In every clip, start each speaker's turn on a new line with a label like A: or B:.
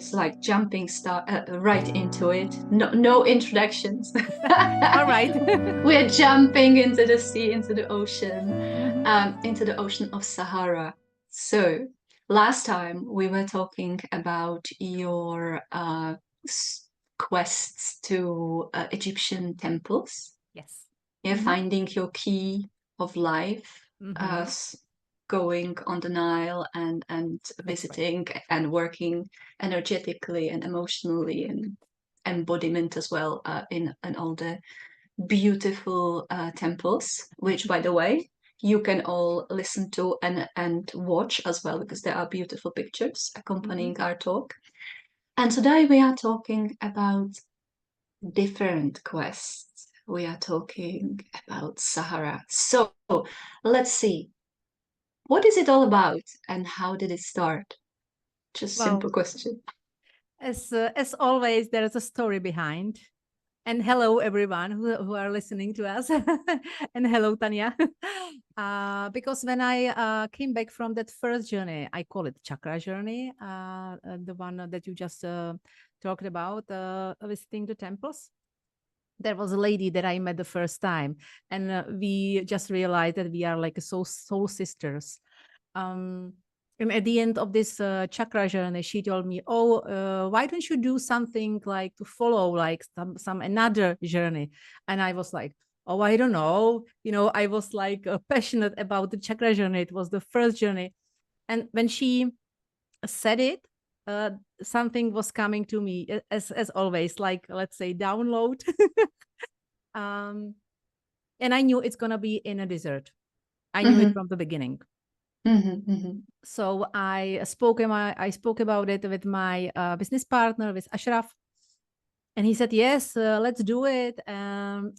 A: let's like jumping start right into it. No introductions.
B: All right.
A: We're jumping into the sea, into the ocean,
B: Mhm.
A: into the ocean of Sahara. So last time we were talking about your quests to Egyptian temples.
B: Yes.
A: Yeah,
B: Mhm.
A: finding your key of life,
B: Mhm.
A: going on the Nile and
B: That's right.
A: visiting and working energetically and emotionally and embodiment as well in all the beautiful temples, which by the way you can all listen to and watch as well because there are beautiful pictures
B: Mhm.
A: accompanying our talk. And today we are talking about different quests. We are talking about Sahara. So let's see. What is it all about and how did it start? Just
B: Well,
A: simple question.
B: as always, there is a story behind. And hello, everyone who are listening to us. And hello, Tanya. Because when I came back from that first journey, I call it chakra journey, the one that you just talked about, visiting the temples. There was a lady that I met the first time, and we just realized that we are like soul sisters. Um, and at the end of this chakra journey, she told me, "Oh, why don't you do something like to follow like some another journey?" And I was like, "Oh, I don't know." I was like passionate about the chakra journey. It was the first journey, and when she said it, uh, something was coming to me as always, like let's say download. um, and I knew it's gonna be in a desert. I knew it
A: Mm-hmm,
B: from the beginning.
A: mm-hmm, mm-hmm.
B: So I spoke about it with my business partner, with Ashraf, and he said yes, let's do it. And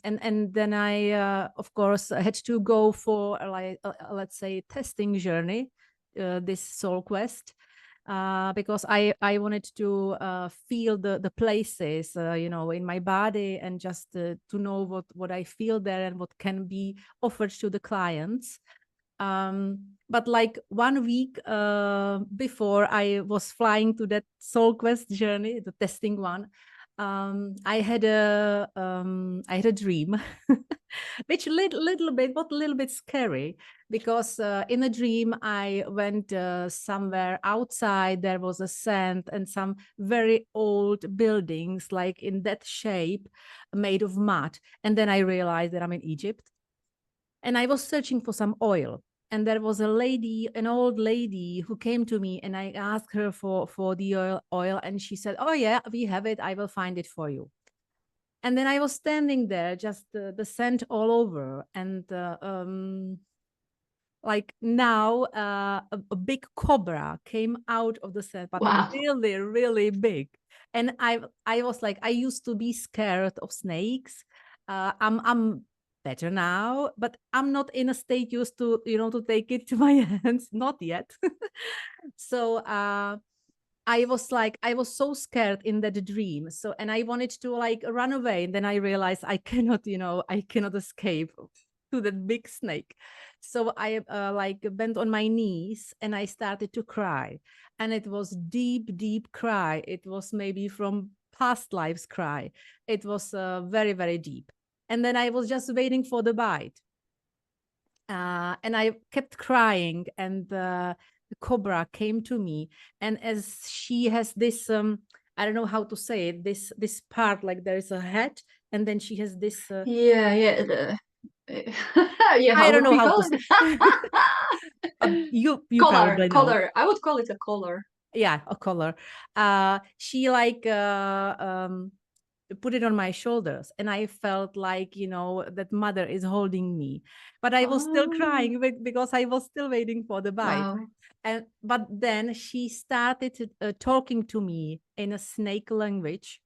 B: then I of course had to go for like let's say testing journey, this soul quest. Because I wanted to feel the places in my body, and just to know what I feel there and what can be offered to the clients. But like 1 week before I was flying to that soul quest journey, the testing one, I had a dream, which little bit, but a little bit scary, because in a dream I went somewhere outside. There was a sand and some very old buildings, like in that shape, made of mud. And then I realized that I'm in Egypt, and I was searching for some oil. And there was a lady, an old lady, who came to me, and I asked her for the oil, and she said, "Oh yeah, we have it. I will find it for you." And then I was standing there, just the scent all over, and like now a big cobra came out of the scent, but
A: Wow.
B: really, really big. And I was like, I used to be scared of snakes. I'm better now, but I'm not in a state used to to take it to my hands, not yet. So I was so scared in that dream. So, and I wanted to like run away. And then I realized I cannot, I cannot escape to that big snake. So I like bent on my knees and I started to cry. And it was deep, deep cry. It was maybe from past lives cry. It was very, very deep. And then I was just waiting for the bite. And I kept crying, and the cobra came to me. And as she has this, I don't know how to say it, this part, like there is a head, and then she has this.
A: Yeah, yeah. Yeah,
B: I
A: how
B: don't
A: would
B: know
A: we
B: how
A: call
B: to say.
A: it?
B: You
A: Collar,
B: probably know.
A: collar. I would call it a collar.
B: Yeah, a collar. She like put it on my shoulders, and I felt like that mother is holding me, but I was still
A: Oh,
B: crying because I was still waiting for the bite.
A: wow.
B: And but then she started talking to me in a snake language,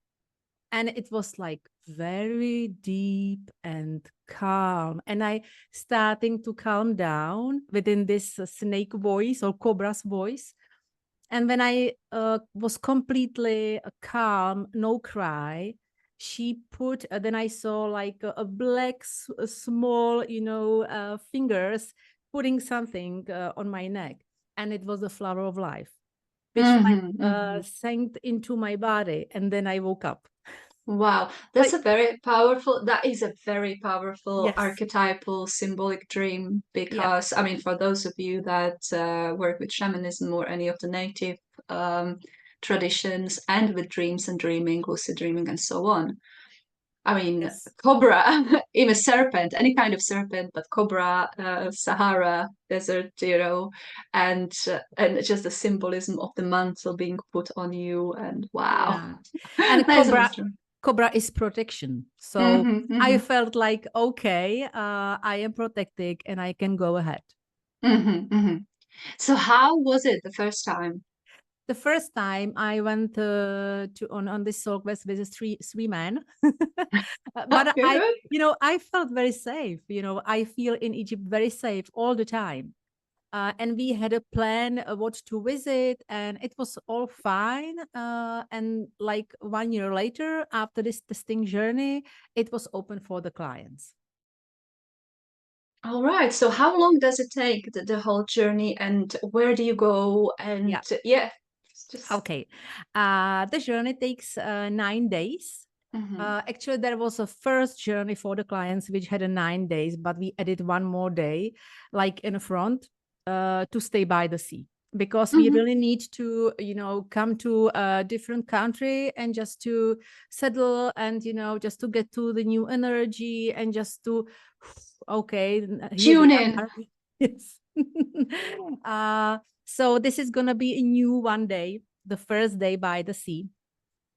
B: and it was like very deep and calm, and I starting to calm down within this snake voice or cobra's voice. And when I was completely calm, no cry, she put, then I saw like a black, small, fingers putting something on my neck. And it was the flower of life. which sank into my body, and then I woke up.
A: Wow, that's that is a very powerful
B: Yes.
A: archetypal symbolic dream, because I mean, for those of you that work with shamanism or any of the native traditions, and with dreams and dreaming, lucid dreaming, and so on. I mean,
B: Yes.
A: cobra, even serpent, any kind of serpent, but cobra, Sahara desert, and just the symbolism of the mantle being put on you, and wow.
B: Yeah. And cobra is protection. So I felt like, okay, I am protected and I can go ahead.
A: So how was it the first time?
B: The first time I went on this soul quest with three men, but I felt very safe. I feel in Egypt very safe all the time. And we had a plan what to visit, and it was all fine. And like 1 year later, after this testing journey, it was open for the clients.
A: All right. So how long does it take, the whole journey, and where do you go? And
B: Okay. The journey takes 9 days. Actually, there was a first journey for the clients which had 9 days, but we added 1 more day, like in front, to stay by the sea, because we really need to, come to a different country and just to settle, and just to get to the new energy, and just to, okay,
A: tune in.
B: Yes. So this is gonna be a new 1 day, the first day by the sea.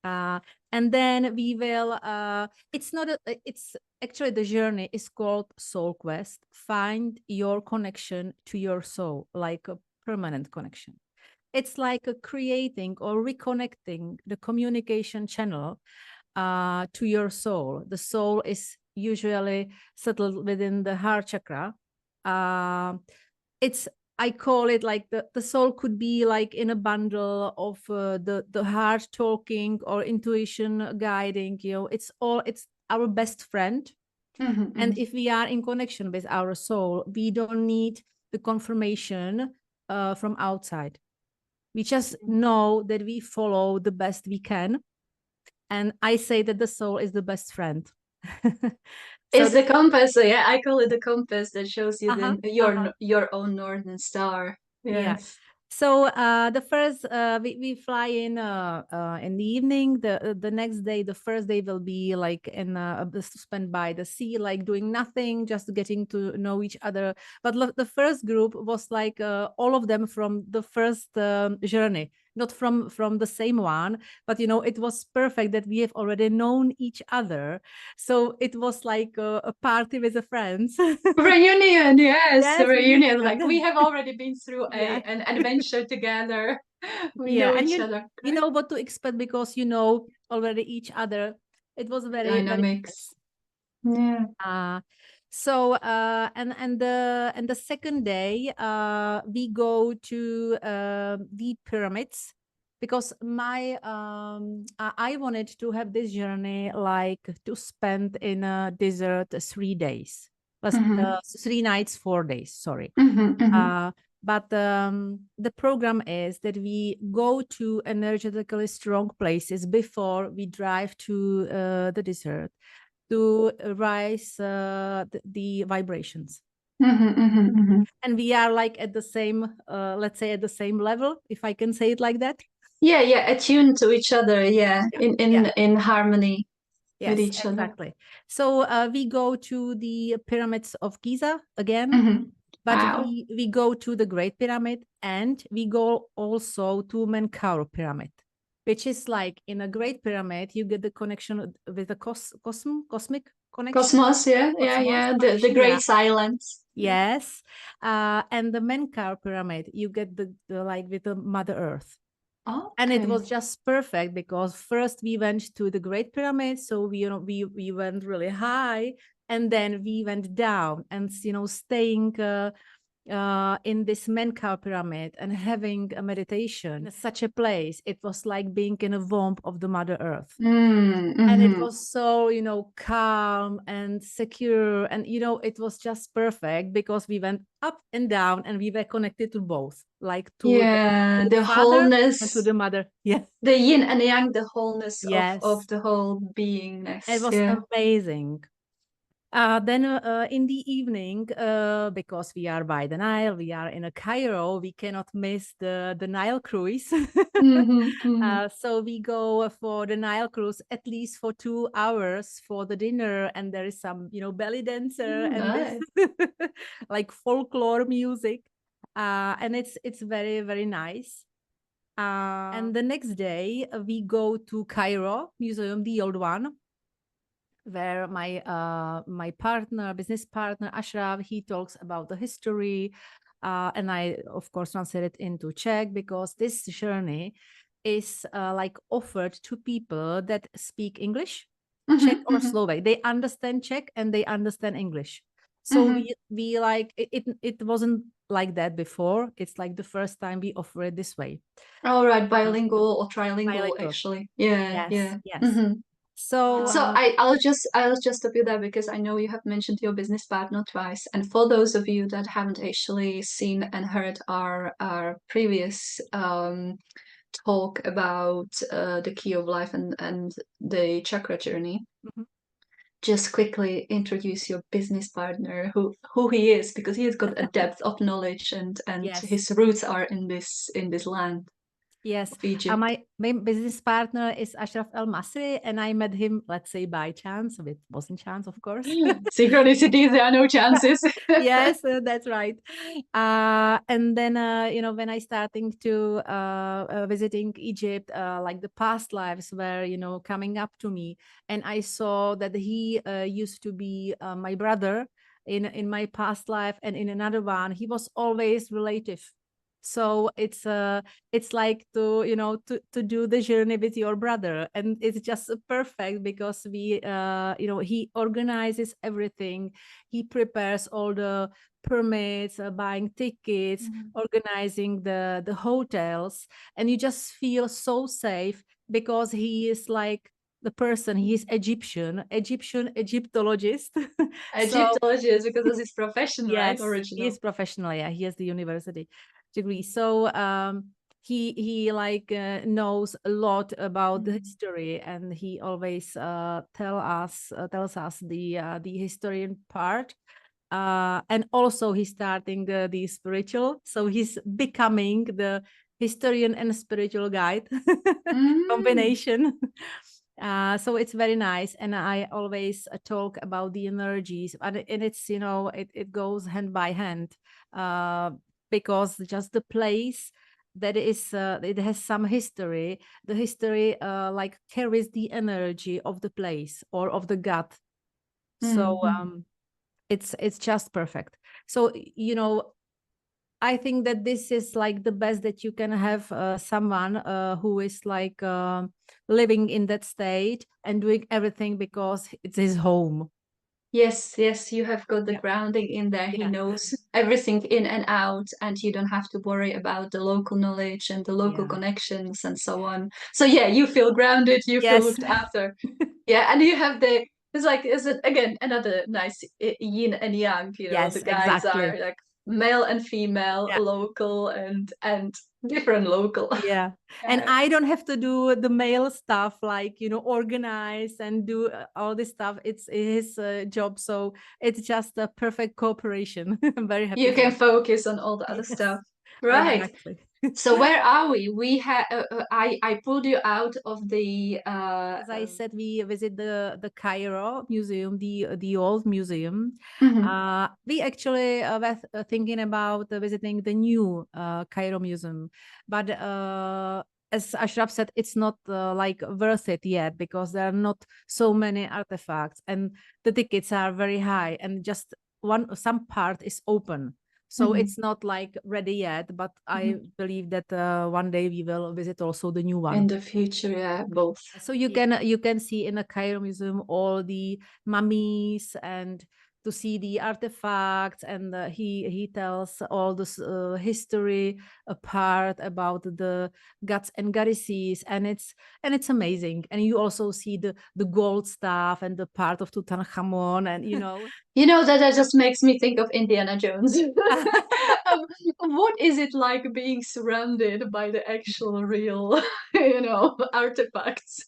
B: And then we will, it's actually, the journey is called Soul Quest. Find your connection to your soul, like a permanent connection. It's like creating or reconnecting the communication channel to your soul. The soul is usually settled within the heart chakra. I call it like the soul could be like in a bundle of the heart talking or intuition guiding. It's our best friend. And if we are in connection with our soul, we don't need the confirmation from outside. We just know that we follow the best we can. And I say that the soul is the best friend.
A: It's the compass. Yeah, I call it the compass that shows you your own northern star. Yes.
B: Yeah. So the first we fly in the evening. The next day, the first day will be like spent by the sea, like doing nothing, just getting to know each other. But the first group was like all of them from the first journey, not from the same one, but it was perfect that we have already known each other. So it was like a party with the friends.
A: Reunion, yes, reunion. Like, we have already been through an adventure together. We know each other.
B: You know what to expect, because you know already each other. It was very
A: dynamics.
B: Yeah. So and the second day we go to the pyramids, because I wanted to have this journey like to spend in a desert 3 days. 3 nights, 4 days, sorry. But the program is that we go to energetically strong places before we drive to the desert, to rise the vibrations. And we are like at the same, let's say at the same level, if I can say it like that.
A: Yeah, attuned to each other. In harmony with each other.
B: Exactly. So we go to the pyramids of Giza again, but we go to the Great Pyramid, and we go also to Menkaure Pyramid, which is like in a Great Pyramid, you get the connection with the cosmic connection.
A: Cosmos, the great silence.
B: Yes. And the Menkaure Pyramid, you get the like with the Mother Earth. And it was just perfect, because first we went to the Great Pyramid, so we went really high, and then we went down, and staying in this Menkaure pyramid and having a meditation in such a place, it was like being in a womb of the Mother Earth. And it was so, you know, calm and secure. And, you know, it was just perfect because we went up and down and we were connected to both, like to
A: the
B: father
A: wholeness
B: and to the mother. Yeah.
A: the yin and yang, the wholeness
B: Yes.
A: of the whole beingness.
B: It was amazing. Then in the evening, because we are by the Nile, we are in a Cairo, we cannot miss the Nile cruise. So we go for the Nile cruise at least for 2 hours for the dinner, and there is some, you know, belly dancer and
A: nice.
B: this like folklore music, and it's very, very nice. And the next day we go to Cairo Museum, the old one, where my partner, business partner Ashraf, he talks about the history, and I of course translate it into Czech, because this journey is like offered to people that speak English, Czech or Slovak. They understand Czech and they understand English. So we like it wasn't like that before. It's like the first time we offer it this way.
A: All right, bilingual or trilingual,
B: Bilingual.
A: actually. Yeah,
B: Yes,
A: yeah.
B: yes. So
A: I'll just stop you there, because I know you have mentioned your business partner twice. And for those of you that haven't actually seen and heard our previous talk about the key of life and the chakra journey, just quickly introduce your business partner, who he is, because he has got a depth of knowledge, and
B: yes.
A: his roots are in this land.
B: Yes,
A: Egypt.
B: my business partner is Ashraf El Masri, and I met him, let's say, by chance. It wasn't chance, of course.
A: Synchronicity, there are no chances.
B: Yes, that's right. And then, you know, when I starting to visiting Egypt, like the past lives were, you know, coming up to me, and I saw that he used to be my brother in my past life, and in another one, he was always relative. So it's like to, you know, to do the journey with your brother, and it's just perfect because we you know, he organizes everything, he prepares all the permits, buying tickets, organizing the hotels, and you just feel so safe because he is like the person, he is Egyptian Egyptologist.
A: Egyptologist, because that's his profession,
B: Yes,
A: right? Original.
B: he is professional. Yeah, he has the university degree. So he like knows a lot about the history, and he always tells us the historian part. And also he's starting the spiritual, so he's becoming the historian and spiritual guide combination. So it's very nice, and I always talk about the energies, and it's, you know, it goes hand by hand, because just the place that is it has some history, the history like carries the energy of the place or of the god. So it's just perfect. So, you know, I think that this is like the best that you can have someone who is like living in that state and doing everything because it's his home.
A: Yes, you have got the grounding in there. He knows everything in and out, and you don't have to worry about the local knowledge and the local connections and so on. So yeah, you feel grounded, you feel looked after. Yeah, and you have it's like, is it again another nice yin and yang, you know, the guides are like male and female, local and different local.
B: And I don't have to do the male stuff, like, you know, organize and do all this stuff. It's his job, so it's just a perfect cooperation. I'm very happy.
A: You can focus on all the other stuff, right?
B: Exactly.
A: So where are we? We have I pulled you out of the
B: as I said, we visit the Cairo museum, the old museum. We actually were thinking about visiting the new Cairo museum, but as Ashraf said, it's not like worth it yet because there are not so many artifacts and the tickets are very high, and just some part is open. So it's not like ready yet, but I believe that one day we will visit also the new one.
A: In the future, yeah, both.
B: So you can see in the Cairo Museum all the mummies and to see the artifacts, and he tells all this history apart about the gods and goddesses, and it's amazing. And you also see the gold stuff and the part of Tutankhamun, and
A: You know, that just makes me think of Indiana Jones. What is it like being surrounded by the actual real, artifacts?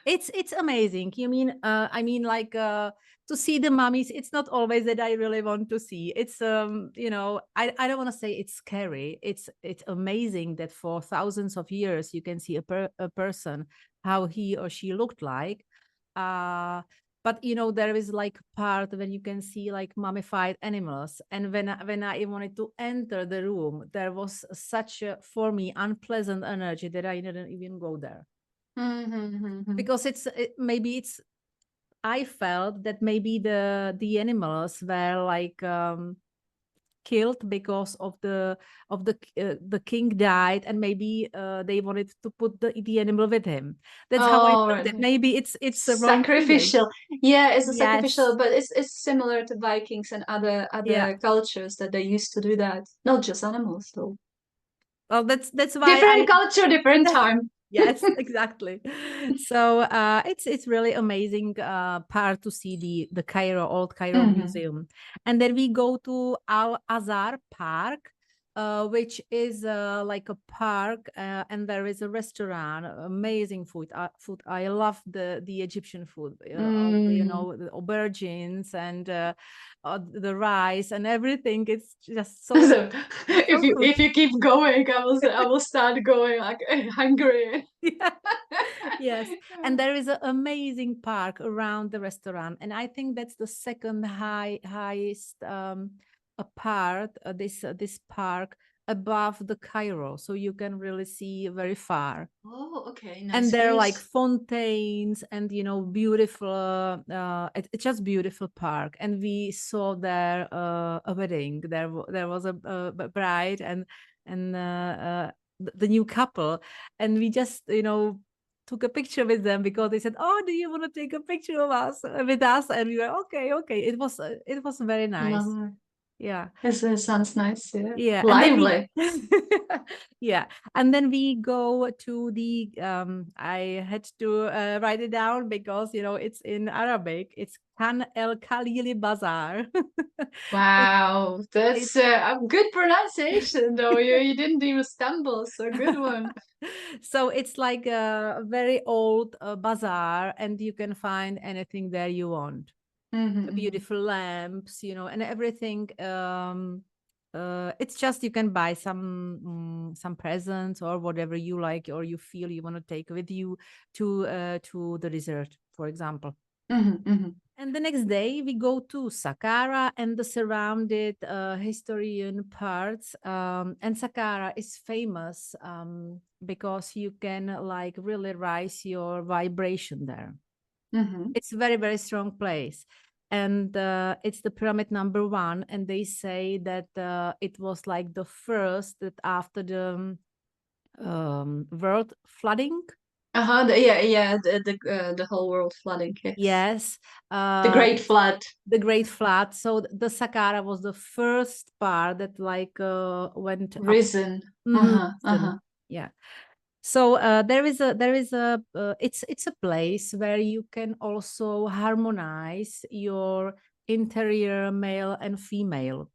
B: It's amazing. You mean I mean, like, to see the mummies, it's not always that I really want to see. It's I don't want to say it's scary. It's amazing that for thousands of years you can see a person how he or she looked like. But there is like part when you can see like mummified animals, and when I wanted to enter the room, there was such a, for me, unpleasant energy that I didn't even go there. Because maybe it's I felt that maybe the animals were like killed because of the king died, and maybe they wanted to put the animal with him. That's how I felt it. Maybe it's a wrong
A: sacrificial. Yeah, it's a
B: Yes.
A: sacrificial, but it's similar to Vikings and other
B: Yeah.
A: cultures that they used to do that. Not just animals, though.
B: Well, that's why
A: Different culture, different time.
B: Yes, exactly. So it's really amazing part to see the Cairo, old Cairo museum. And then we go to Al Azhar Park, which is like a park, and there is a restaurant, amazing food. I love the Egyptian food, the aubergines and the rice and everything. It's just so.
A: So if you keep going, I will start going like hungry.
B: Yeah. Yes, and there is an amazing park around the restaurant, and I think that's the second highest part, this park above the Cairo, so you can really see very far.
A: Oh, okay, nice.
B: And there are like fontaines and beautiful. It's just beautiful park. And we saw there a wedding. There was a bride and the new couple, and we just took a picture with them because they said, "Oh, do you want to take a picture of us with us?" And we were okay. It was very nice.
A: Lovely.
B: Yeah,
A: it sounds nice. Yeah,
B: yeah,
A: lively.
B: Yeah, and then we go to the I had to write it down because it's in Arabic. It's Khan El Khalili Bazaar.
A: Wow, that's a good pronunciation, though. You didn't even stumble, so good one.
B: So it's like a very old bazaar, and you can find anything there you want. Beautiful lamps, and everything. It's just you can buy some presents or whatever you like or you feel you want to take with you to the resort, for example. And the next day we go to Saqqara and the surrounded historian parts. And Saqqara is famous because you can like really rise your vibration there. It's a very, very strong place. And it's the pyramid number 1. And they say that it was like the first that after the world flooding.
A: The whole world flooding.
B: Yes.
A: The Great Flood.
B: The Great Flood. So the Saqqara was the first part that like went
A: risen.
B: Yeah. So there is a it's a place where you can also harmonize your interior male and female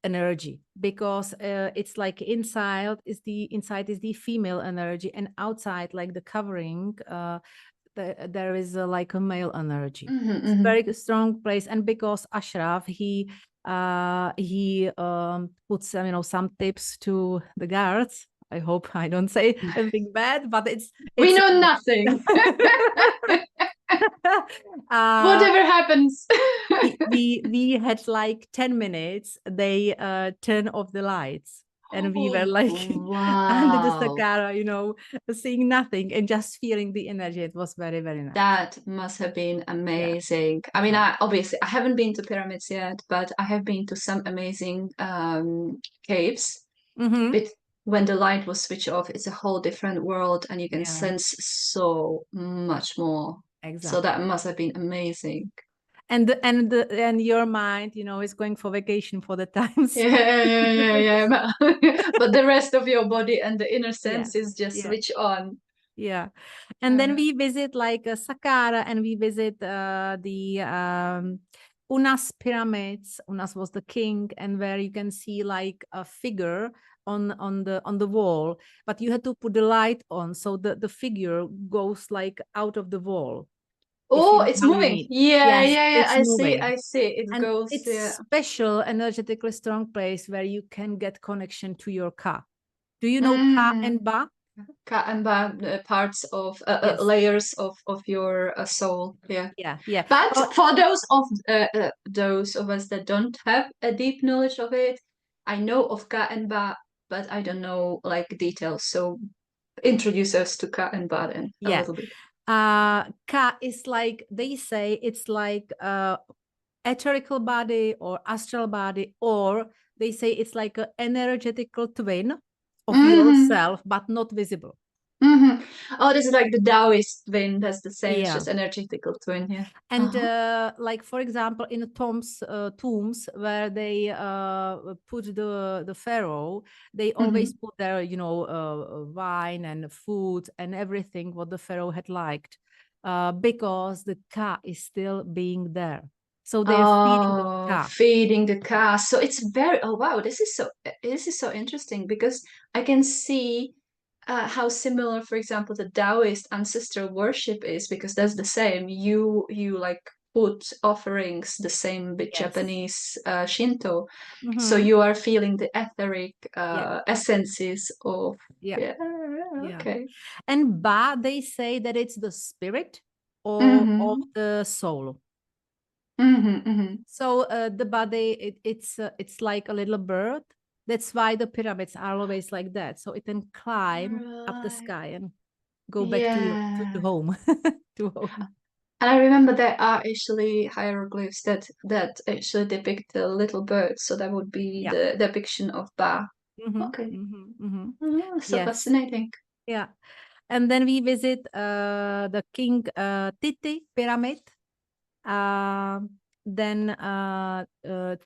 B: energy, because it's like inside is the female energy, and outside, like the covering, there is like a male energy. It's a very strong place. And because Ashraf, he puts some tips to the guards. I hope I don't say anything bad, but it's
A: we know nothing. Whatever happens.
B: we had like 10 minutes. They turn off the lights, and we were like under the Saqqara, seeing nothing and just feeling the energy. It was very, very nice.
A: That must have been amazing. Yeah. I mean, I haven't been to pyramids yet, but I have been to some amazing caves. But when the light was switched off, it's a whole different world, and you can sense so much more. Exactly. So that must have been amazing.
B: and your mind, you know, is going for vacation for the times.
A: Yeah. But the rest of your body and the inner sense is just
B: yeah.
A: switch on.
B: Yeah. And then we visit like Saqqara, and we visit the Unas pyramids. Unas was the king, and where you can see like a figure on the wall, but you had to put the light on, so the figure goes like out of the wall.
A: Oh,
B: If
A: it's
B: how you
A: moving.
B: need.
A: Yeah,
B: Yes,
A: yeah.
B: it's
A: I see.
B: moving.
A: I see. It
B: And
A: goes.
B: it's
A: Yeah.
B: special, energetically strong place where you can get connection to your ka. Do you know ka and ba?
A: Ka and ba, parts of
B: Yes.
A: layers of your soul. Yeah.
B: Yeah.
A: But for those of us that don't have a deep knowledge of it, I know of Ka and Ba, but I don't know like details. So introduce us to Ka and Ba then a little bit.
B: Ka is like, they say it's like etherical body or astral body, or they say it's like an energetical twin of yourself, but not visible.
A: Oh, this is like the Taoist twin. That's the same. It's
B: Yeah.
A: just energetical twin. Yeah.
B: And like, for example, in tombs where they put the pharaoh, they always put there, you know, wine and food and everything what the pharaoh had liked, because the ka is still being there. So they're feeding the ka.
A: Feeding the Ka. So it's very. Oh wow, this is so interesting because I can see how similar, for example, the Taoist ancestral worship is, because that's the same. You like put offerings the same with Japanese Shinto, so you are feeling the etheric essences of okay.
B: And Ba, they say that it's the spirit or of the soul. So the body, it's like a little bird. That's why the pyramids are always like that. So it can climb up the sky and go back to home. to home.
A: And I remember there are actually hieroglyphs that actually depict the little bird. So that would be the depiction of Ba. Okay. So fascinating.
B: Yeah. And then we visit the King Titi pyramid. Then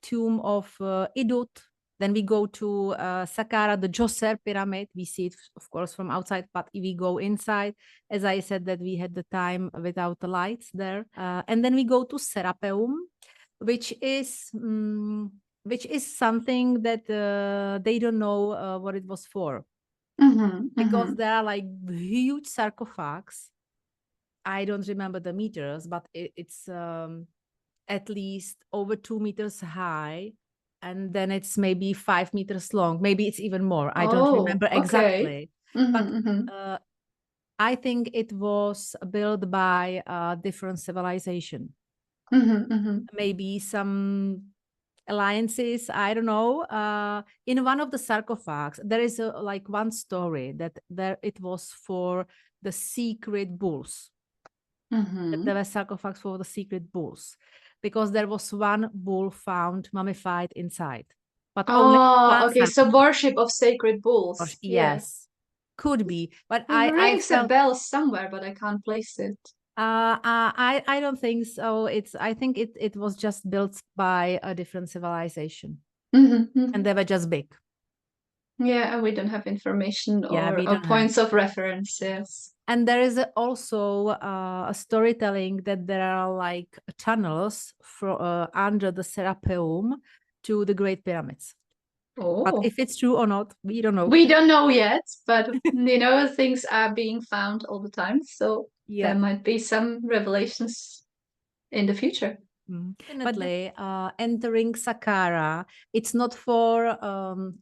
B: tomb of Idut. Then we go to Saqqara, the Djoser pyramid. We see it, of course, from outside, but if we go inside, as I said, that we had the time without the lights there. And then we go to Serapeum, which is something that they don't know what it was for. Because there are like huge sarcophags. I don't remember the meters, but it's at least over 2 meters high, and then it's maybe 5 meters long. Maybe it's even more. I don't remember exactly. But I think it was built by a different civilization. Maybe some alliances, I don't know. In one of the sarcophags, there is like one story that there it was for the secret bulls. There were sarcophags for the secret bulls, because there was one bull found mummified inside. But only one
A: okay, so worship of sacred bulls.
B: Yes, could be. But
A: It rings a bell somewhere, but I can't place it.
B: I don't think so. I think it was just built by a different civilization, and they were just big.
A: Yeah, and we don't have information or points of reference. Yes.
B: And there is also a storytelling that there are like tunnels under the Serapeum to the Great Pyramids. But if it's true or not, we don't know.
A: We don't know yet, but you know, things are being found all the time. So there might be some revelations in the future.
B: Definitely, entering Saqqara, it's not for,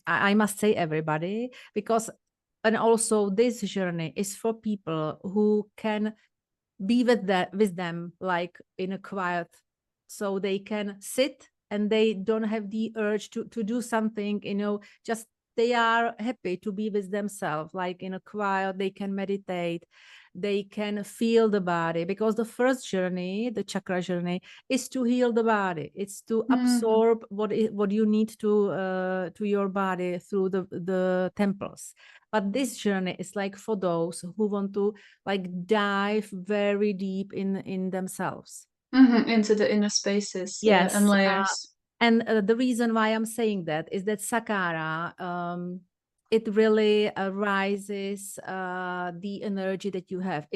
B: I must say, everybody, because, and also this journey is for people who can be with them like in a quiet, so they can sit and they don't have the urge to do something, you know, just they are happy to be with themselves, like in a quiet, they can meditate, they can feel the body, because the first journey, the chakra journey, is to heal the body. It's to absorb what you need to your body through the temples. But this journey is like for those who want to like dive very deep in themselves.
A: Into the inner spaces, yeah, and
B: Yes.
A: layers.
B: And the reason why I'm saying that is that Sakara, it really rises the energy that you have.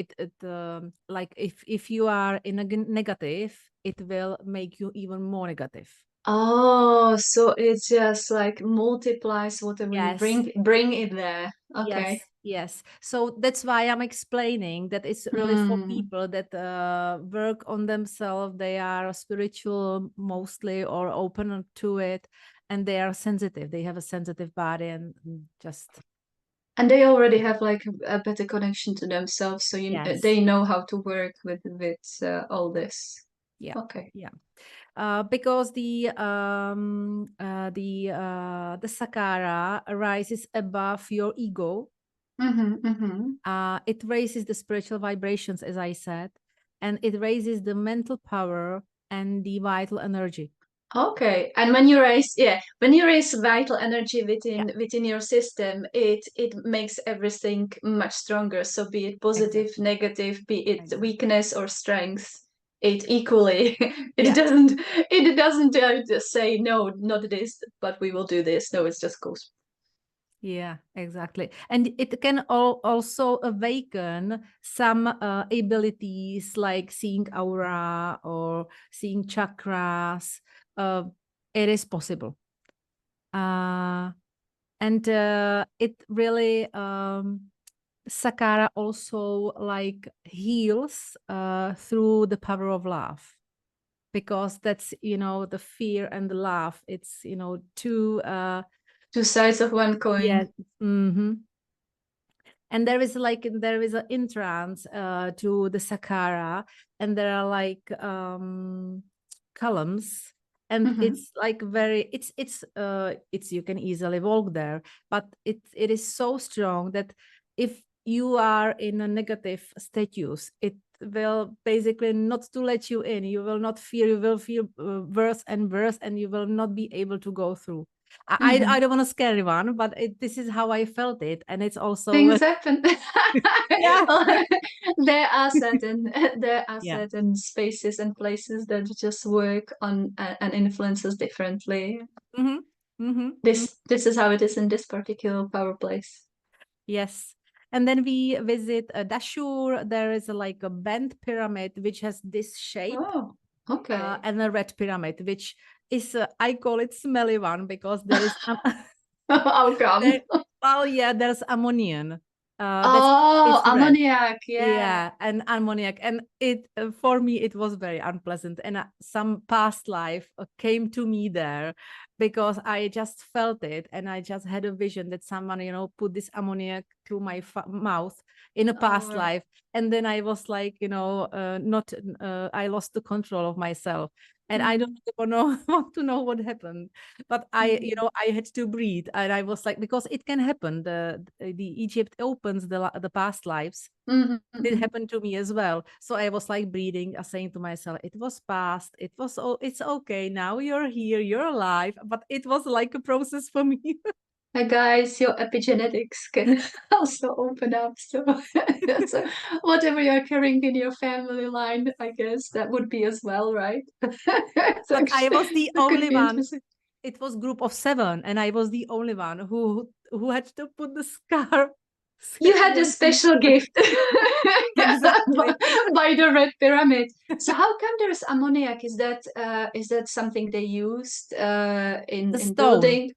B: Like if you are in a negative, it will make you even more negative.
A: Oh, so it just like multiplies whatever you
B: Yes.
A: bring it there. Okay.
B: Yes, yes. So that's why I'm explaining that it's really for
A: Mm.
B: people that work on themselves. They are spiritual mostly or open to it, and they are sensitive. They have a sensitive body and just
A: And they already have like a better connection to themselves, so
B: yes,
A: they know how to work with all this.
B: yeah,
A: Okay.
B: yeah. Because the Sakara rises above your ego. It raises the spiritual vibrations, as I said, and it raises the mental power and the vital energy.
A: Okay. And when you raise vital energy
B: Yeah,
A: within your system, it makes everything much stronger. So be it positive,
B: exactly.
A: negative, be it
B: Exactly.
A: weakness or strength, it equally
B: Yeah,
A: it doesn't just say no, not this, but we will do this. No, it just goes.
B: yeah, exactly. And it can also awaken some abilities like seeing aura or seeing chakras. Uh, it is possible. And it really Sakara also like heals through the power of love, because that's the fear and the love, it's two
A: Two sides of one
B: yeah.
A: coin.
B: And there is an entrance to the Sakara, and there are like columns, and
A: Hmm.
B: it's like very it's you can easily walk there, but it is so strong that if you are in a negative status, it will basically not to let you in. You will not feel, you will feel worse and worse, and you will not be able to go through. I
A: Hmm.
B: don't want to scare anyone, but this is how I felt it, and it's also
A: Things happen.
B: yeah.
A: There are certain there are
B: Yeah.
A: certain spaces and places that just work on and influence us differently.
B: Mm-hmm. Mm-hmm.
A: This is how it is in this particular power place.
B: Yes. And then we visit Dashur. There is like a bent pyramid which has this shape,
A: Oh, okay.
B: and a red pyramid, which is I call it smelly one, because there is
A: How come?
B: there, well, yeah, there's ammonium. That's
A: Oh,
B: it's red.
A: ammoniac. Yeah.
B: Yeah, and ammoniac, and it for me it was very unpleasant, and some past life came to me there, because I just felt it, and I just had a vision that someone put this ammoniac to my mouth in a past
A: Oh.
B: life, and then I was like not I lost the control of myself, and I don't
A: Mm,
B: even know want to know what happened, but
A: mm,
B: I had to breathe, and I was like, because it can happen, the Egypt opens the past lives.
A: mhm,
B: It
A: mhm.
B: happened to me as well. So I was like breathing, saying to myself, it was past, it's okay, now you're here, you're alive, but it was like a process for me.
A: Guys, your epigenetics can also open up. So, so whatever you're carrying in your family line, I guess that would be as well, right? It's
B: But I
A: actually,
B: was the
A: it could
B: only
A: be
B: one.
A: interesting.
B: It was group of 7, and I was the only one who had to put the scar
A: You had a
B: circulating.
A: special gift
B: Exactly.
A: by the Red Pyramid. So how come there's ammoniac? Is that something they used
B: The
A: in
B: stone.
A: building?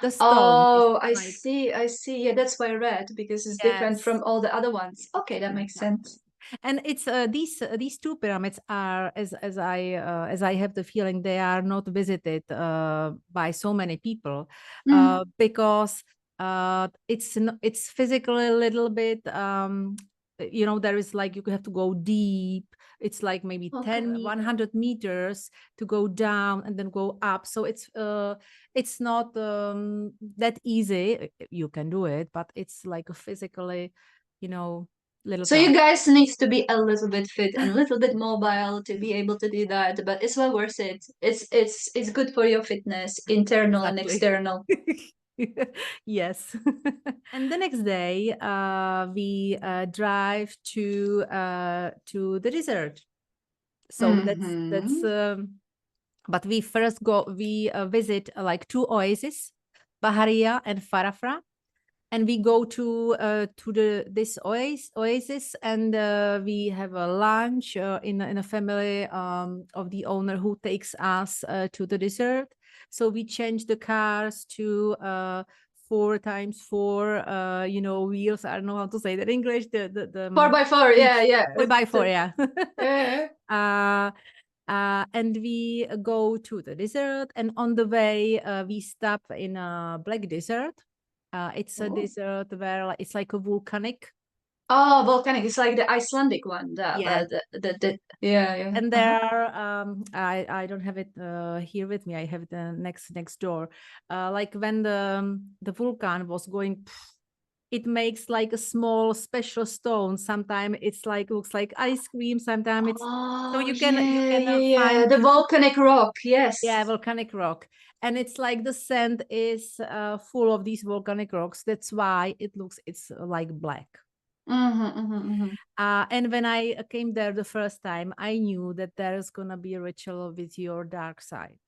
B: The stone is
A: Oh, I
B: like
A: see, I see. Yeah, that's why red, because it's different
B: yes.
A: from all the other ones. Okay, that makes
B: Exactly.
A: sense.
B: And it's these two pyramids are, as I have the feeling, they are not visited by so many people,
A: Mm.
B: because it's physically a little bit there is like you have to go deep. It's like maybe
A: Okay.
B: 10 100 meters to go down and then go up, so it's not that easy. You can do it, but it's like a physically you know little
A: So you
B: task.
A: guys needs to be a little bit fit and a little bit mobile to be able to do that, but it's well worth it. It's good for your fitness, internal and
B: Exactly.
A: external.
B: Yes. And the next day, we drive to the desert. So that's but we first visit like 2 oases, Baharia and Farafra, and we go to this oasis, and we have a lunch in a family of the owner, who takes us to the desert. So we change the cars to 4x4 wheels. I don't know how to say that in English. The
A: 4x4, yeah.
B: 4x4, yeah.
A: Yeah.
B: And we go to the desert, and on the way we stop in a black desert. It's a desert where it's like a volcanic.
A: Oh, volcanic. It's like the Icelandic one.
B: Yeah.
A: Yeah.
B: And there are I don't have it here with me. I have it next door. Like when the volcano was going, it makes like a small special stone. Sometimes it's like, looks like ice cream. Sometimes it's so you can find
A: the volcanic rock. Yes.
B: Yeah, volcanic rock. And it's like the sand is full of these volcanic rocks. That's why it's like black. And when I came there the first time, I knew that there's gonna be a ritual with your dark side.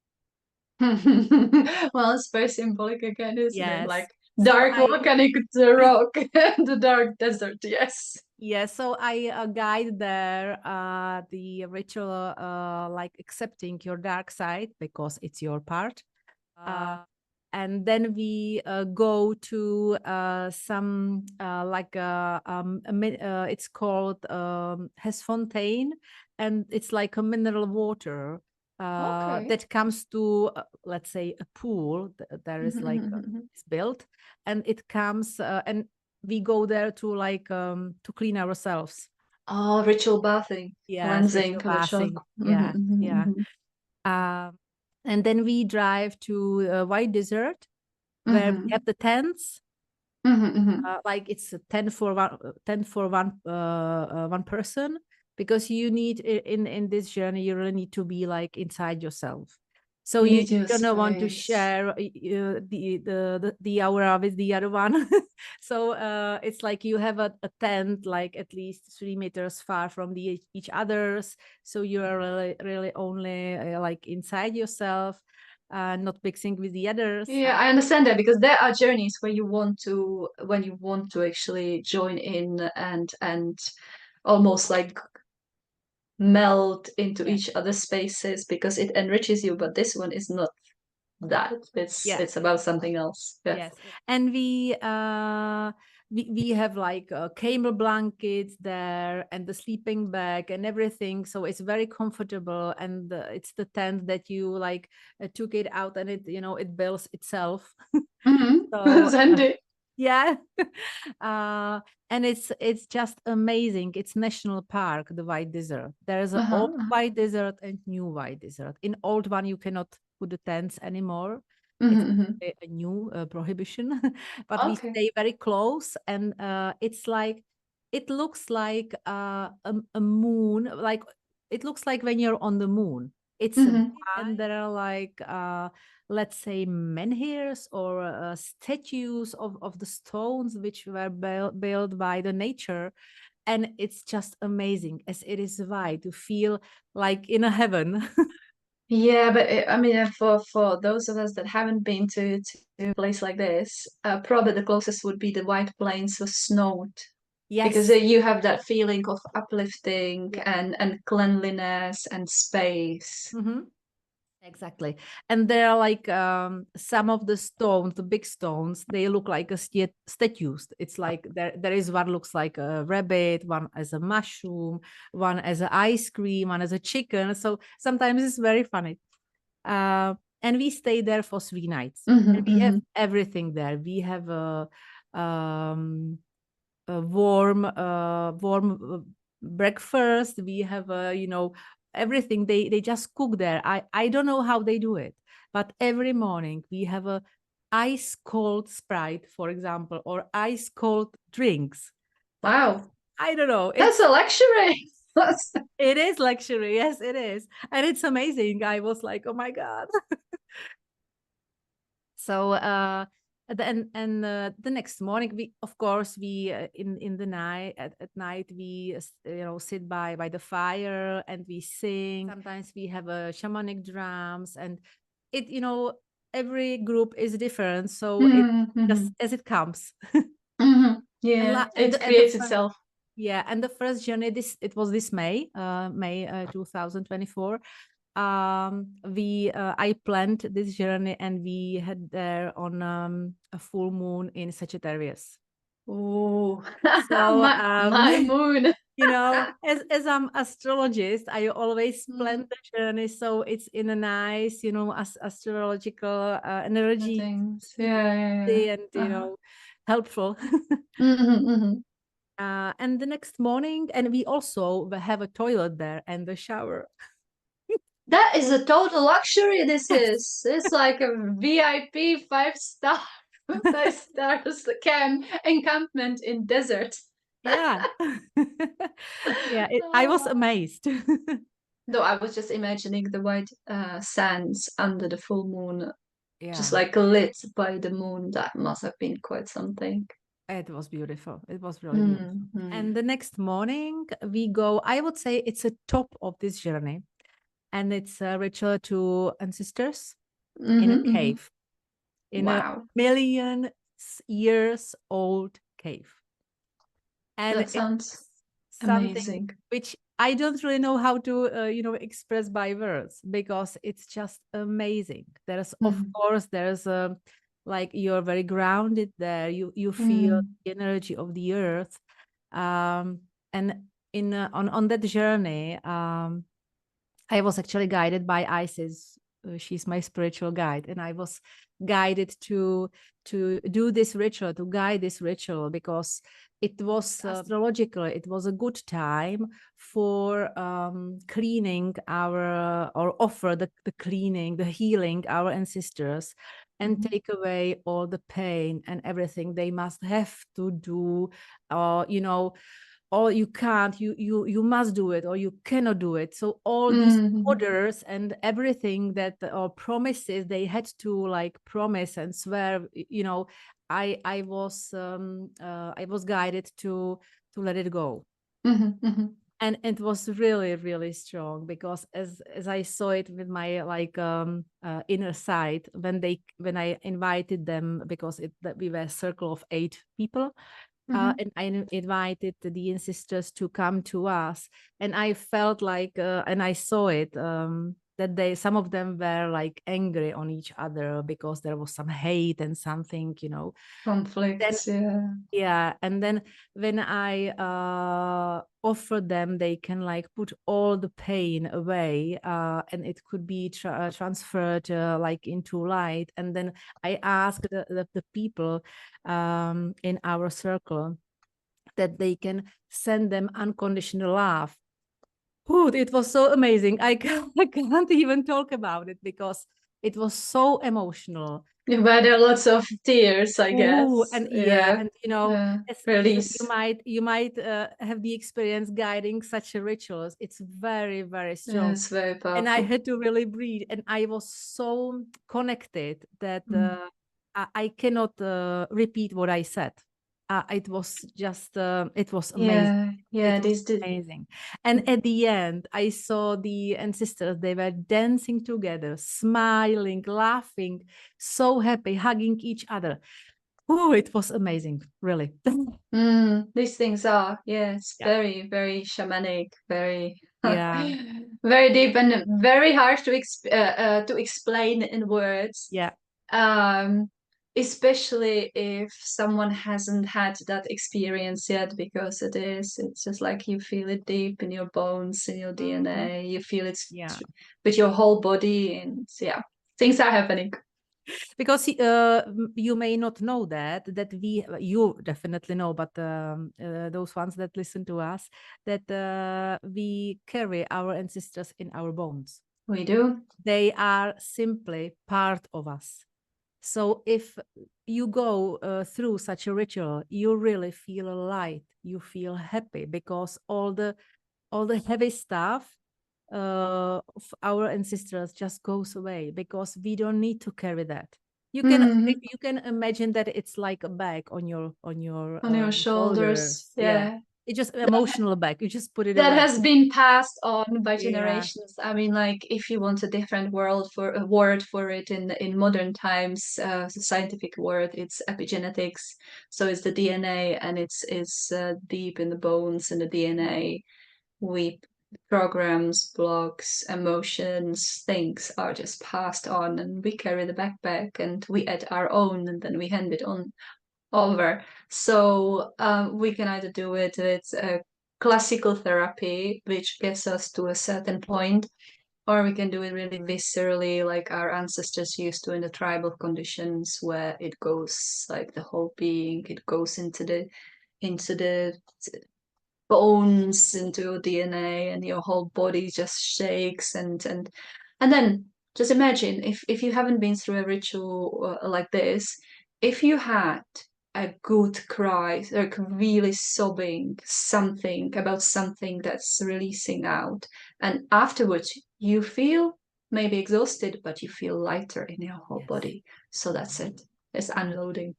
A: Well, it's very symbolic again, isn't it? Like dark volcanic rock and the dark desert. Yes.
B: Yeah, so I guide there the ritual, like accepting your dark side because it's your part. And then we go to some it's called Hesfontein, and it's like a mineral water that comes to let's say a pool. There is like it's built, and it comes and we go there to like to clean ourselves.
A: Oh, ritual bathing.
B: Yes,
A: cleansing,
B: ritual bathing. Yeah, and then we drive to White Desert, where we have the tents. Like it's a tent for one person, because you need in this journey, you really need to be like inside yourself. So you don't want to share the aura with the other one. So it's like you have a tent like at least 3 meters far from each other's. So you are really only like inside yourself, not mixing with the others.
A: Yeah, I understand that, because there are journeys where you want to actually join in and almost like melt into each other's spaces because it enriches you, but this one is not that. It's about something else.
B: Yes. And we have like camel blankets there and the sleeping bag and everything, so it's very comfortable. And it's the tent that you like took it out, and it builds itself. So
A: handy.
B: Yeah. And it's just amazing. It's national park, the White Desert. There is an old White Desert and new White Desert. In old one, you cannot put the tents anymore. It's a new prohibition, but we stay very close, and it's like, it looks like a moon, like it looks like when you're on the moon. It's and there are like let's say menhirs or statues of the stones which were built by the nature. And it's just amazing, as it is white, to feel like in a heaven.
A: Yeah, but I mean, for those of us that haven't been to a place like this, probably the closest would be the White Plains with snowed.
B: Yes.
A: Because you have that feeling of uplifting and cleanliness and space.
B: Exactly. And there are like some of the stones, the big stones, they look like a statues. It's like there is one looks like a rabbit, one as a mushroom, one as an ice cream, one as a chicken. So sometimes it's very funny. And we stay there for 3 nights. And we have everything there. We have a warm breakfast. We have everything. They just cook there. I don't know how they do it, but every morning we have a ice cold Sprite, for example, or ice cold drinks.
A: Wow.
B: I don't know.
A: That's a luxury.
B: It is luxury. Yes, it is. And it's amazing. I was like, oh my God. So The next morning, we of course we in the night at night we sit by the fire and we sing. Sometimes we have shamanic drums, and it every group is different, so it just as it comes.
A: Yeah, it creates itself.
B: Yeah, and the first journey, it was this May 2024. I planned this journey, and we had there on a full moon in Sagittarius.
A: Oh,
B: so
A: my moon.
B: As I'm astrologist, I always plan the journey, so it's in a nice astrological energy.
A: Yeah.
B: And helpful. And the next morning, and we also have a toilet there and a shower.
A: That is a total luxury. It's like a VIP 5-star encampment in desert.
B: Yeah. Yeah, I was amazed.
A: Though I was just imagining the white sands under the full moon, just like lit by the moon. That must have been quite something.
B: It was beautiful. It was really beautiful. And the next morning we go, I would say it's a top of this journey. And it's a ritual to ancestors in a cave. In a million years old cave. And
A: that sounds amazing.
B: Which I don't really know how to, express by words, because it's just amazing. There's, of course, there's like you're very grounded there. You feel the energy of the earth, and on that journey, I was actually guided by Isis. She's my spiritual guide, and I was guided to do this ritual, to guide this ritual, because it was astrological. It was a good time for cleaning or offer the cleaning, the healing our ancestors, and take away all the pain and everything they must have to do, or you can't, you must do it, or you cannot do it. So all these orders and everything that, or promises they had to like promise and swear, I was guided to let it go. And it was really, really strong, because as I saw it with my inner sight, when I invited them, because we were a circle of 8 people. And I invited the ancestors to come to us, and I felt like, and I saw it, that some of them were like angry on each other, because there was some hate and something,
A: conflicts.
B: Yeah. And then when I offered them, they can like put all the pain away, and it could be transferred like into light. And then I asked the people in our circle that they can send them unconditional love. Ooh, it was so amazing. I can't even talk about it, because it was so emotional.
A: But there are lots of tears, I guess.
B: And
A: release.
B: You might have the experience guiding such a rituals. It's very, very strong.
A: Yeah, it's very powerful.
B: And I had to really breathe, and I was so connected that I cannot repeat what I said. It was just, it was amazing.
A: Yeah,
B: amazing. And at the end, I saw the ancestors. They were dancing together, smiling, laughing, so happy, hugging each other. Oh, it was amazing, really.
A: These things are, it's very, very shamanic, very,
B: very
A: deep, and very hard to explain in words.
B: Yeah.
A: Especially if someone hasn't had that experience yet, because it's just like you feel it deep in your bones, in your DNA. You feel it with your whole body, and things are happening.
B: Because you may not know that you definitely know, but those ones that listen to us, that we carry our ancestors in our bones.
A: We do.
B: They are simply part of us. So if you go through such a ritual, you really feel light, you feel happy, because all the heavy stuff of our ancestors just goes away, because we don't need to carry that. You can imagine that it's like a bag on your shoulder.
A: shoulders.
B: Yeah,
A: Yeah.
B: it's just emotional bag. You just put it
A: That
B: away.
A: has been passed on by
B: Yeah.
A: generations. I mean, like if you want a different word for it in modern times, the scientific word, it's epigenetics. So it's the DNA, and it's deep in the bones and the DNA. We programs, blocks, emotions, things are just passed on, and we carry the backpack and we add our own, and then we hand it on over. So we can either do it with classical therapy, which gets us to a certain point, or we can do it really viscerally, like our ancestors used to in the tribal conditions, where it goes like the whole being, it goes into the bones, into your DNA, and your whole body just shakes. And then just imagine if you haven't been through a ritual like this, if you had a good cry, like really sobbing something about something that's releasing out, and afterwards you feel maybe exhausted, but you feel lighter in your whole
B: Yes.
A: body. So that's it. It's unloading.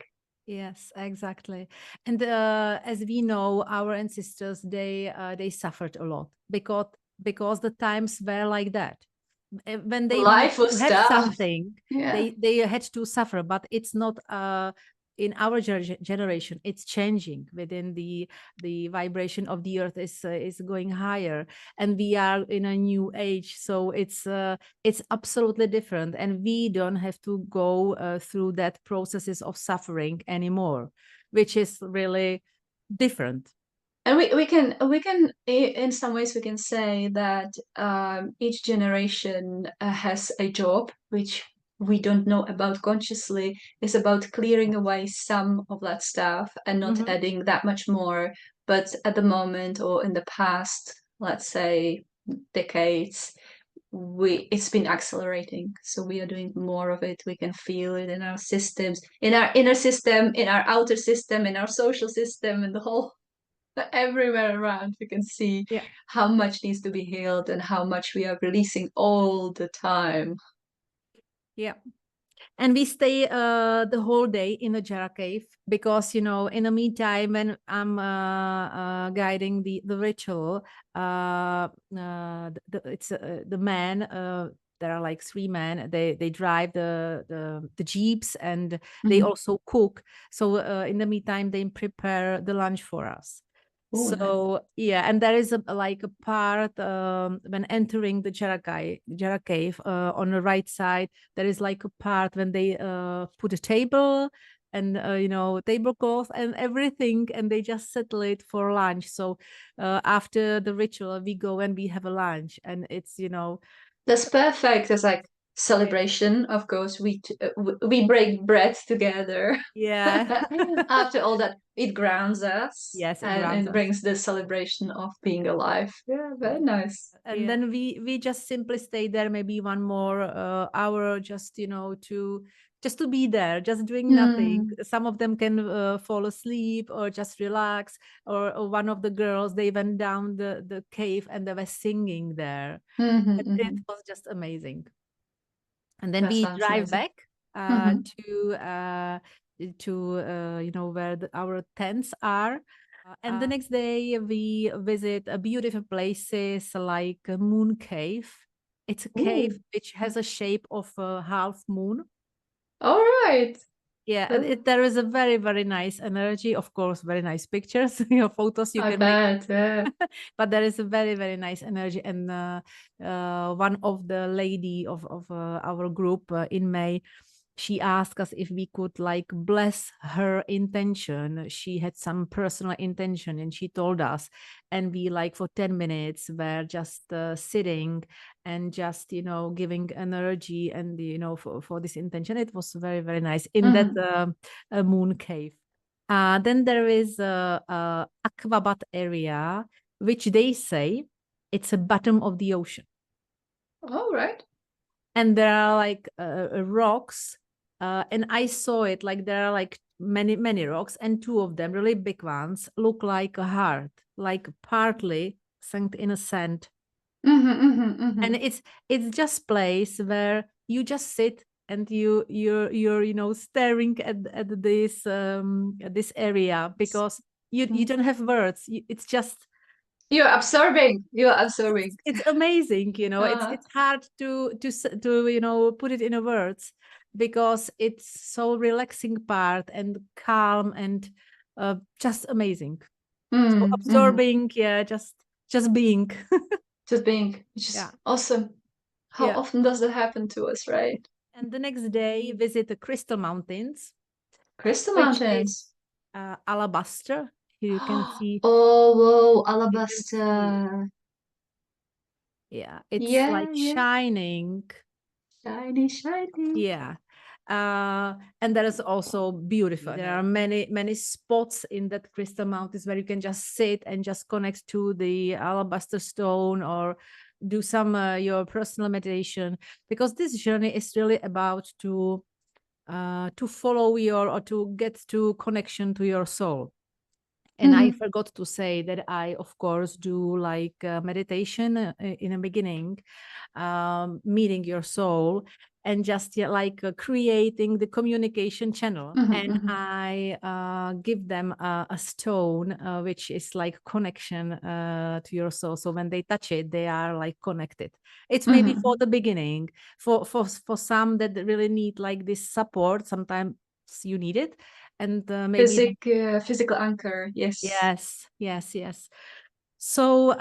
B: Yes, exactly. And as we know, our ancestors they suffered a lot because the times were like that. When they wanted
A: Life
B: to
A: was
B: have
A: tough.
B: something,
A: Yeah.
B: they had to suffer. But it's not in our generation. It's changing within the vibration of the earth is going higher, and we are in a new age. So it's absolutely different, and we don't have to go through that processes of suffering anymore, which is really different.
A: And we can in some ways we can say that each generation has a job which we don't know about consciously. Is about clearing away some of that stuff and not
B: Mhm.
A: adding that much more. But at the moment, or in the past, let's say decades, we it's been accelerating. So we are doing more of it. We can feel it in our systems, in our inner system, in our outer system, in our social system, and the whole everywhere around. We can see
B: Yeah.
A: how much needs to be healed and how much we are releasing all the time.
B: Yeah. And we stay the whole day in the Jara cave because, in the meantime, when I'm guiding the ritual, it's the men. There are like three men. They drive the jeeps, and they
A: Mhm.
B: also cook. So in the meantime, they prepare the lunch for us.
A: Oh, nice.
B: So yeah, and there is like a part when entering the Jara cave on the right side. There is like a part when they put a table and tablecloth and everything, and they just settle it for lunch. So after the ritual, we go and we have a lunch, and it's
A: That's perfect. It's like
B: yeah,
A: celebration. Of course, we break bread together.
B: yeah.
A: After all that, it grounds us
B: Yes, it grounds
A: and
B: us.
A: brings the celebration of being alive. Yeah, very nice.
B: And then we just simply stay there maybe one more hour, just to be there, just doing nothing.
A: Mm.
B: Some of them can fall asleep or just relax, or one of the girls, they went down the cave and they were singing there.
A: Mhm,
B: And it
A: mhm.
B: was just amazing. And then
A: That
B: we
A: sounds
B: drive
A: amazing.
B: back
A: Mhm.
B: to where our tents are. And the next day we visit a beautiful places like a moon cave. It's a cave
A: Ooh.
B: which has a shape of a half moon.
A: All right.
B: Yeah, and
A: Oh,
B: there is a very, very nice energy. Of course, very nice pictures, your photos you
A: I
B: can make.
A: bet. Yeah.
B: But there is a very, very nice energy. And one of the lady of our group in May, she asked us if we could like bless her intention. She had some personal intention, and she told us, and we like for 10 minutes were just sitting and just giving energy, and for this intention. It was very, very nice in that
A: Mhm.
B: moon cave. Then there is a aquabat area, which they say it's a bottom of the ocean,
A: All right.
B: and there are like rocks, and I saw it like there are like many, many rocks, and two of them, really big ones, look like a heart, like partly sunk in a sand.
A: Mhm, mhm,
B: And
A: mhm.
B: it's just place where you just sit and you're staring at this area because you don't have words. It's just
A: you're absorbing. You're absorbing.
B: it's amazing, it's hard to put it in a words because it's so relaxing part and calm and just amazing. So absorbing, yeah, just being.
A: Just being, which is awesome. How often does that happen to us, right?
B: And the next day visit the Crystal Mountains.
A: Crystal
B: which
A: Mountains.
B: Is, alabaster. Here you can see.
A: Oh, whoa, alabaster.
B: Yeah, it's like shining.
A: Shiny, shiny.
B: Yeah. And that is also beautiful. There are many spots in that Crystal Mountains where you can just sit and just connect to the alabaster stone or do some your personal meditation, because this journey is really about to follow or to get to connection to your soul. And I forgot to say that I, of course, do like meditation in the beginning, meeting your soul, and just creating the communication channel. And I give them a stone, which is like connection to your soul. So when they touch it, they are like connected. It's maybe for the beginning, for some that really need like this support. Sometimes you need it. And maybe
A: physical anchor.
B: Yes. So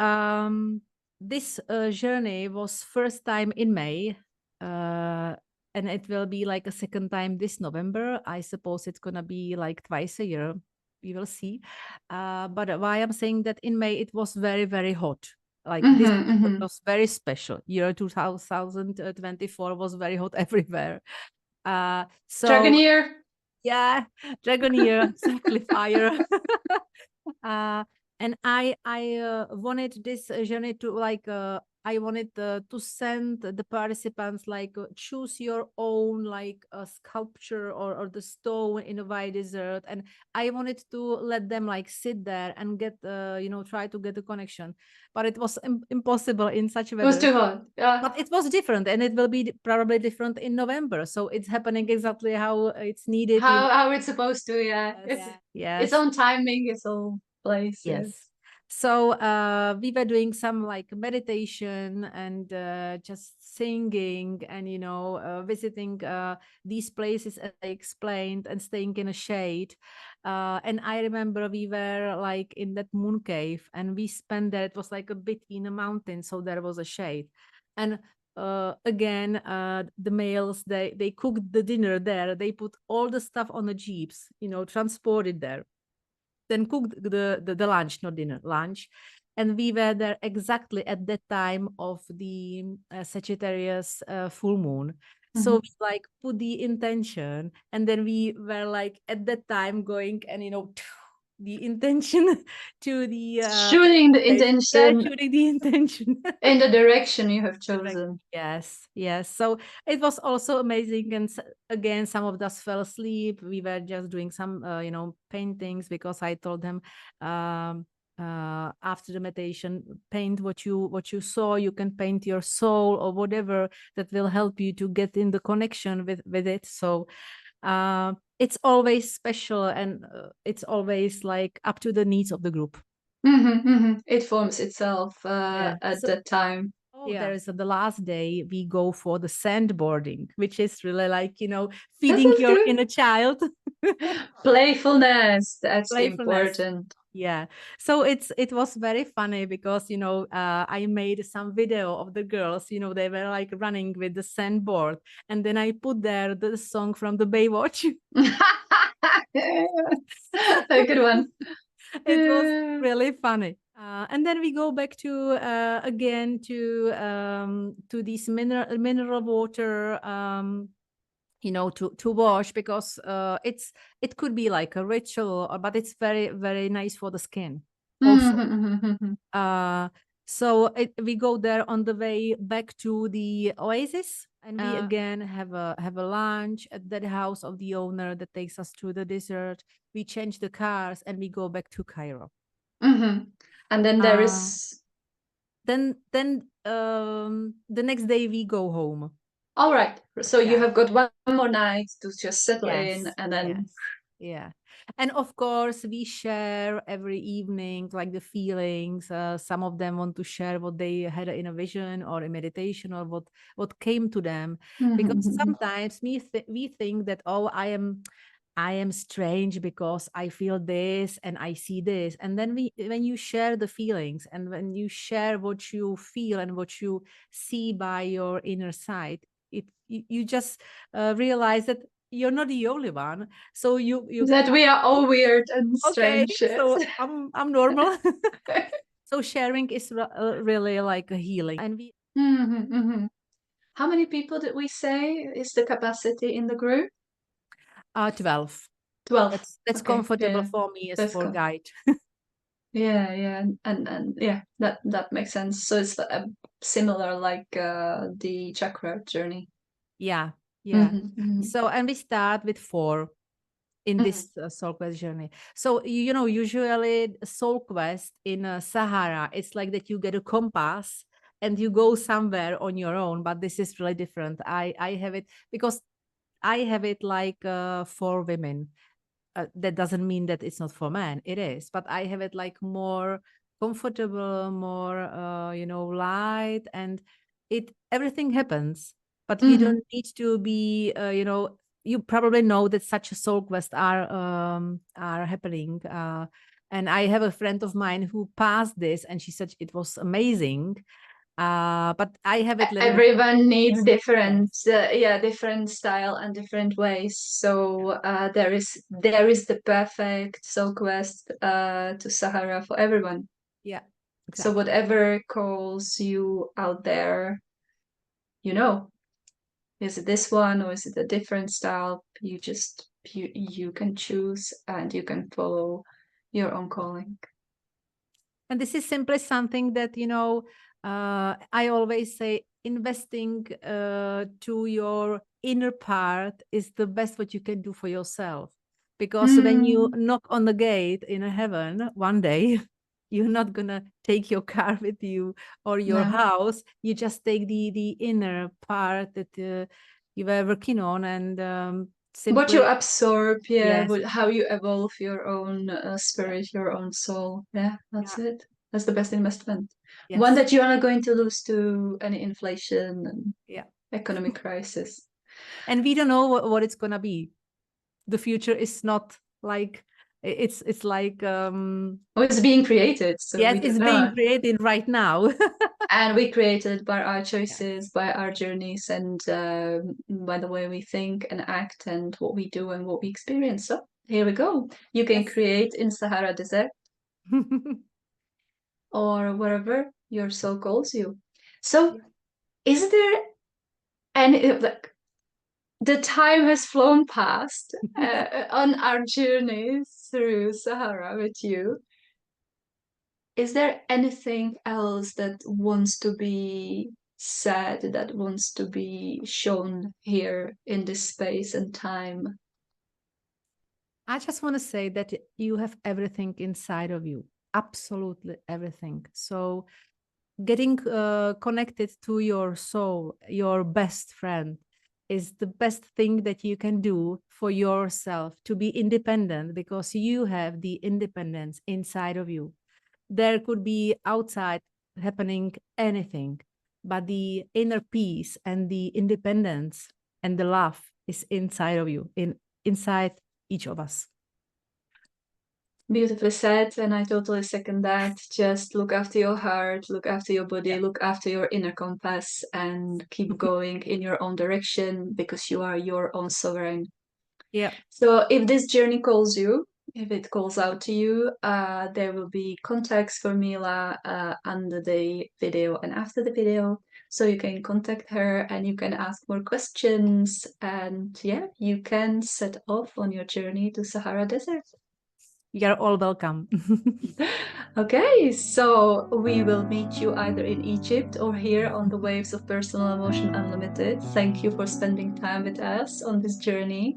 B: this journey was first time in May, and it will be like a second time this November. I suppose it's gonna be like twice a year. We will see. But why I'm saying that in May it was very, very hot. Like this was very special. Year 2024 was very hot everywhere. So
A: Dragon year.
B: Yeah, dragon year, exactly, fire. And I wanted this journey to I wanted to send the participants choose your own sculpture or the stone in a white desert, and I wanted to let them sit there and get try to get a connection, but it was impossible in such weather.
A: It was too hot.
B: But it was different, and it will be probably different in November. So it's happening exactly how it's needed.
A: How it's supposed to,
B: Yes.
A: Its own timing, its own place.
B: Yes. So we were doing some meditation and just singing and visiting these places as I explained, and staying in a shade. And I remember we were in that moon cave, and we spent there. It was between a mountain, so there was a shade. And again, the males they cooked the dinner there. They put all the stuff on the jeeps, transported there. Then cooked the lunch, not dinner, lunch. And we were there exactly at that time of the Sagittarius full moon. So we put the intention, and then we were at that time going and the intention to the
A: shooting the intention in the direction you have chosen.
B: Yes. So it was also amazing. And again, some of us fell asleep. We were just doing some paintings, because I told them after the meditation, paint what you saw. You can paint your soul or whatever that will help you to get in the connection with it. So it's always special, and it's always up to the needs of the group.
A: It forms itself at that time.
B: There is the last day we go for the sandboarding, which is really feeding your inner child.
A: Playfulness, that's important.
B: Yeah. So it was very funny because I made some video of the girls, they were running with the sandboard, and then I put there the song from the Baywatch.
A: A good one.
B: It was really funny. And then we go back to again to this mineral water, to wash, because it could be like a ritual, but it's very, very nice for the skin also. So we go there on the way back to the oasis, and we again have a lunch at that house of the owner that takes us to the desert. We change the cars and we go back to Cairo.
A: And then there is
B: then the next day we go home.
A: All right. So you
B: Yeah.
A: have got one more night to just settle in,
B: Yes,
A: and then
B: yes, yeah. And of course, we share every evening, like the feelings. Some of them want to share what they had in a vision or a meditation or what came to them. Because
A: Mhm.
B: sometimes we think that, oh, I am strange because I feel this and I see this. And then when you share the feelings and when you share what you feel and what you see by your inner side, you just realize that you're not the only one. So you
A: That we are all weird and
B: okay,
A: strange. Yes.
B: so I'm normal. So sharing is really like a healing. And we
A: Mhm, mhm. How many people did we say is the capacity in the group?
B: are 12.
A: 12.
B: That's
A: Okay.
B: comfortable
A: Yeah.
B: for me as
A: That's
B: for
A: cool.
B: guide.
A: Yeah, yeah. And yeah, that makes sense. So it's similar like the chakra journey.
B: Yeah, yeah.
A: Mhm, mhm,
B: So and we start with 4 in
A: mhm.
B: this soul quest journey. So you know, usually a soul quest in Sahara, it's like that you get a compass and you go somewhere on your own. But this is really different. I have it because I have it like for women. That doesn't mean that it's not for men. It is, but I have it like more comfortable, more light, and it everything happens. But you
A: Mhm.
B: don't need to be, you probably know that such a soul quests are happening. And I have a friend of mine who passed this, and she said it was amazing. But I have it a little bit.
A: Everyone needs different,
B: Yes.
A: yeah, different style and different ways. So there is the perfect soul quest to Sahara for everyone.
B: Yeah,
A: So
B: exactly.
A: whatever calls you out there, you know, is it this one or is it a different style? You can choose and you can follow your own calling.
B: And this is simply something that, I always say investing to your inner part is the best what you can do for yourself. Because when you
A: Mm,
B: knock on the gate in a heaven one day, you're not gonna take your car with you or your
A: no.
B: house. You just take the inner part that you were working on and
A: What you
B: simply
A: absorb, yeah,
B: yes,
A: how you evolve your own
B: yeah,
A: spirit, your own soul. Yeah,
B: yeah,
A: that's it. That's the best investment. One
B: yes,
A: that you are not going to lose to any inflation and
B: yeah.
A: economic crisis.
B: And we don't know what it's gonna be. The future is not like it's like
A: Oh, it's being created, so
B: yes,
A: we don't
B: it's
A: know.
B: being created right now.
A: And we created by our
B: Yes.
A: choices, by our journeys, and by the way we think and act, and what we do and what we experience. So here we go. You can
B: Yes.
A: create in Sahara Desert or wherever your soul calls you. So,
B: Yeah.
A: is there any like the time has flown past on our journeys through Sahara with you? Is there anything else that wants to be said, that wants to be shown here in this space and time?
B: I just want to say that you have everything inside of you, absolutely everything. So getting connected to your soul, your best friend, is the best thing that you can do for yourself to be independent because you have the independence inside of you. There could be outside happening anything, but the inner peace and the independence and the love is inside of you, inside each of us.
A: Beautifully said, and I totally second that. Just look after your heart, look after your body,
B: Yeah.
A: look after your inner compass, and keep going in your own direction because you are your own sovereign.
B: Yeah.
A: So if this journey calls you, if it calls out to you, there will be contacts for Mila under the video and after the video. So you can contact her and you can ask more questions. And yeah, you can set off on your journey to Sahara Desert.
B: You're all welcome.
A: Okay, so we will meet you either in Egypt or here on the Waves of Personal Emotion Unlimited. Thank you for spending time with us on this journey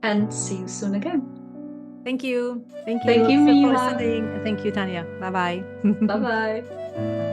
A: and see you soon again.
B: Thank you. Thank
A: Thank
B: you
A: you,
B: for
A: Mila.
B: listening. And thank you, Tanya. Bye bye.
A: Bye bye.